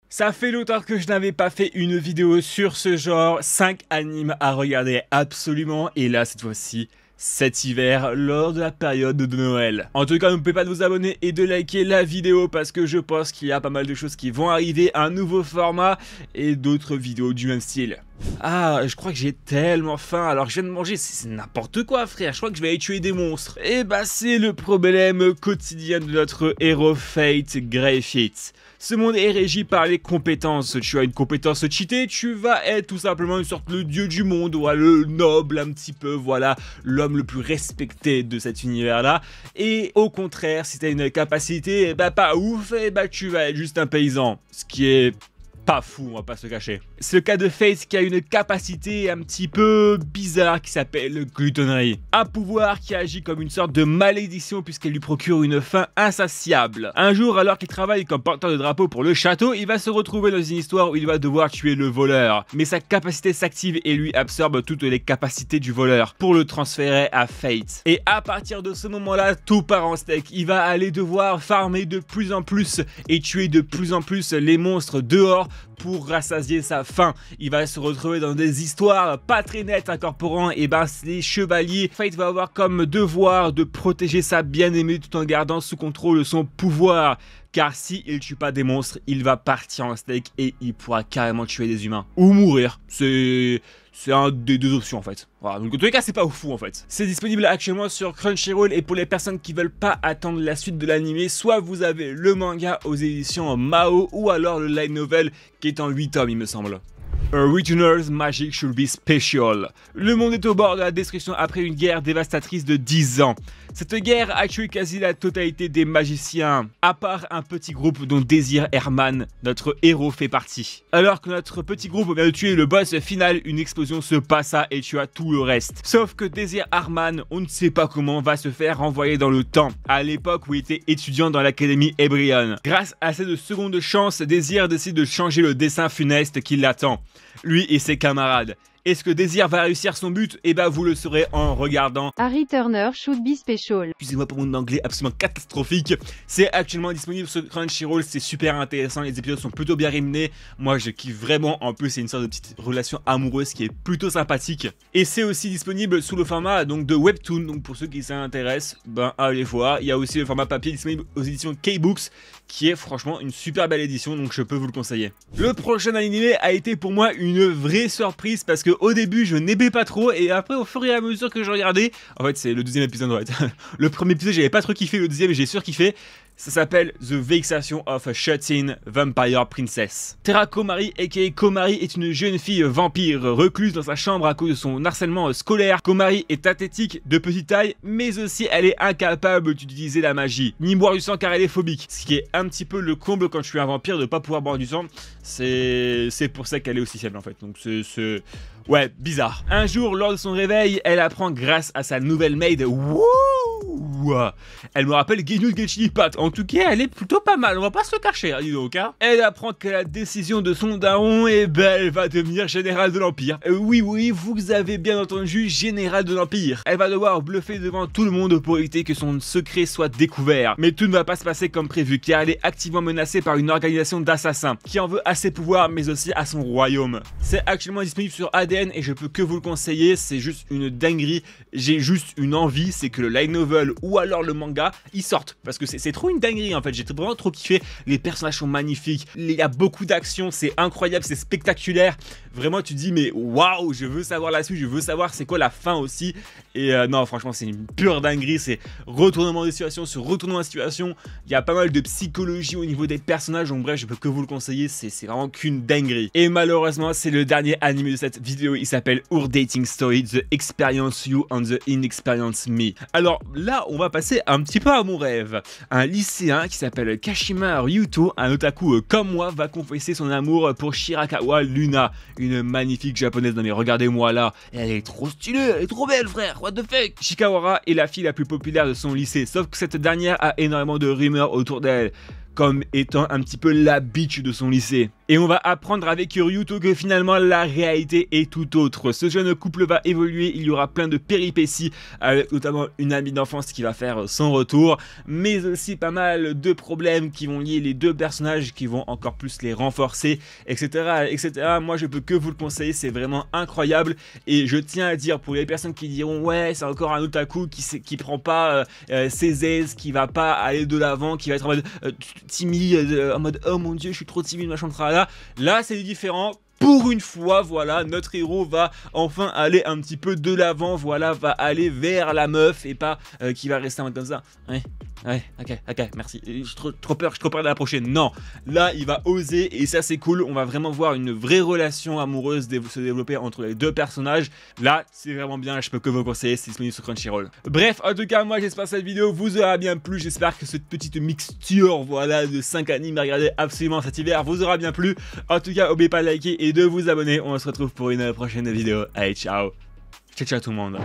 Ça fait longtemps que je n'avais pas fait une vidéo sur ce genre, 5 animes à regarder absolument, et là cette fois-ci, cet hiver, lors de la période de Noël. En tout cas, n'oubliez pas de vous abonner et de liker la vidéo parce que je pense qu'il y a pas mal de choses qui vont arriver, un nouveau format et d'autres vidéos du même style. Ah, je crois que j'ai tellement faim alors que je viens de manger, c'est n'importe quoi frère, je crois que je vais aller tuer des monstres. Et bah c'est le problème quotidien de notre héros Fate Greyfit. Ce monde est régi par les compétences, tu as une compétence cheatée, tu vas être tout simplement une sorte de dieu du monde, voilà, le noble un petit peu, voilà, l'homme le plus respecté de cet univers là. Et au contraire, si tu as une capacité, bah pas ouf, et bah tu vas être juste un paysan, ce qui est pas fou, on va pas se cacher. C'est le cas de Fate qui a une capacité un petit peu bizarre qui s'appelle glutonnerie. Un pouvoir qui agit comme une sorte de malédiction puisqu'elle lui procure une faim insatiable. Un jour, alors qu'il travaille comme porteur de drapeau pour le château, il va se retrouver dans une histoire où il va devoir tuer le voleur. Mais sa capacité s'active et lui absorbe toutes les capacités du voleur pour le transférer à Fate. Et à partir de ce moment-là, tout part en steak. Il va aller devoir farmer de plus en plus et tuer de plus en plus les monstres dehors pour rassasier sa faim. Il va se retrouver dans des histoires pas très nettes incorporant les chevaliers. Fate va avoir comme devoir de protéger sa bien-aimée tout en gardant sous contrôle son pouvoir. Car si il tue pas des monstres, il va partir en steak et il pourra carrément tuer des humains. Ou mourir. C'est un des deux options en fait. Voilà, donc en tous les cas c'est pas fou en fait. C'est disponible actuellement sur Crunchyroll et pour les personnes qui veulent pas attendre la suite de l'anime, soit vous avez le manga aux éditions Mao ou alors le light novel qui est en 8 tomes il me semble. A Returner's Magic Should Be Special. Le monde est au bord de la destruction après une guerre dévastatrice de 10 ans. Cette guerre a tué quasi la totalité des magiciens, à part un petit groupe dont Désir Herman, notre héros, fait partie. Alors que notre petit groupe vient de tuer le boss final, une explosion se passa et tua tout le reste. Sauf que Désir Herman, on ne sait pas comment, va se faire renvoyer dans le temps, à l'époque où il était étudiant dans l'académie Ebrion. Grâce à cette seconde chance, Désir décide de changer le destin funeste qui l'attend. Lui et ses camarades. Est-ce que Désir va réussir son but? Et bah vous le saurez en regardant A Returner Should Be Special. Excusez-moi pour mon anglais absolument catastrophique. C'est actuellement disponible sur Crunchyroll, c'est super intéressant, les épisodes sont plutôt bien rythmés. Moi je kiffe vraiment, en plus c'est une sorte de petite relation amoureuse qui est plutôt sympathique. Et c'est aussi disponible sous le format donc de Webtoon, donc pour ceux qui s'intéressent, ben allez voir. Il y a aussi le format papier disponible aux éditions K-Books, qui est franchement une super belle édition, donc je peux vous le conseiller. Le prochain animé a été pour moi une vraie surprise parce que au début je n'aimais pas trop et après au fur et à mesure que je regardais, en fait c'est le deuxième épisode en fait. Le premier épisode j'avais pas trop kiffé, le deuxième j'ai surkiffé. Ça s'appelle The Vexation of a Shut-in Vampire Princess. Terra Komari aka Komari est une jeune fille vampire recluse dans sa chambre à cause de son harcèlement scolaire. Komari est athétique de petite taille mais aussi elle est incapable d'utiliser la magie, ni boire du sang car elle est phobique. Ce qui est un petit peu le comble quand tu es un vampire de pas pouvoir boire du sang. C'est pour ça qu'elle est aussi faible en fait. Donc c'est... ouais, bizarre. Un jour, lors de son réveil, elle apprend grâce à sa nouvelle maid. Wouh! Elle me rappelle Ginyu Gechini Pat. En tout cas, elle est plutôt pas mal. On va pas se le cacher, hein, dis donc. Hein. Elle apprend que la décision de son daron, et ben, elle va devenir générale de l'Empire. Oui, vous avez bien entendu, générale de l'Empire. Elle va devoir bluffer devant tout le monde pour éviter que son secret soit découvert. Mais tout ne va pas se passer comme prévu, car elle est activement menacée par une organisation d'assassins qui en veut à ses pouvoirs, mais aussi à son royaume. C'est actuellement disponible sur ADN et je peux que vous le conseiller. C'est juste une dinguerie. J'ai juste une envie, c'est que le light novel ou alors le manga ils sortent parce que c'est trop une dinguerie en fait. J'ai vraiment trop kiffé, les personnages sont magnifiques, il y a beaucoup d'action, c'est incroyable, c'est spectaculaire, vraiment tu te dis mais waouh, je veux savoir la suite, je veux savoir c'est quoi la fin aussi. Et non franchement c'est une pure dinguerie, c'est retournement de situation sur retournement de situation, il y a pas mal de psychologie au niveau des personnages, donc bref je peux que vous le conseiller, c'est vraiment qu'une dinguerie. Et malheureusement c'est le dernier animé de cette vidéo, il s'appelle Our Dating Story, The Experience You and the Inexperience Me. Alors là on va passer un petit peu à mon rêve. Un lycéen qui s'appelle Kashima Ryuto, un otaku comme moi, va confesser son amour pour Shirakawa Luna, une magnifique japonaise. Non mais regardez-moi là, elle est trop stylée, elle est trop belle frère, what the fuck. Shikawara est la fille la plus populaire de son lycée, sauf que cette dernière a énormément de rumeurs autour d'elle. comme étant un petit peu la bitch de son lycée. Et on va apprendre avec Ryuto que finalement la réalité est tout autre. Ce jeune couple va évoluer, il y aura plein de péripéties avec notamment une amie d'enfance qui va faire son retour, mais aussi pas mal de problèmes qui vont lier les deux personnages, qui vont encore plus les renforcer, etc. etc. Moi je peux que vous le conseiller, c'est vraiment incroyable et je tiens à dire pour les personnes qui diront ouais c'est encore un otaku qui prend pas ses aises, qui va pas aller de l'avant, qui va être en mode timide, en mode oh mon dieu je suis trop timide machin là c'est différent. Pour une fois, voilà, notre héros va enfin aller un petit peu de l'avant, voilà, va aller vers la meuf et pas qui va rester en mode comme ça. Ouais, ok, merci. J'ai trop peur de la prochaine. Non, là, il va oser et ça, c'est cool. On va vraiment voir une vraie relation amoureuse se développer entre les deux personnages. Là, c'est vraiment bien. Je peux que vous conseiller. C'est disponible sur Crunchyroll. Bref, en tout cas, moi, j'espère que cette vidéo vous aura bien plu. J'espère que cette petite mixture, voilà, de 5 animes à regarder absolument cet hiver vous aura bien plu. En tout cas, n'oubliez pas de liker et de vous abonner. On se retrouve pour une prochaine vidéo. Allez, ciao. Ciao tout le monde.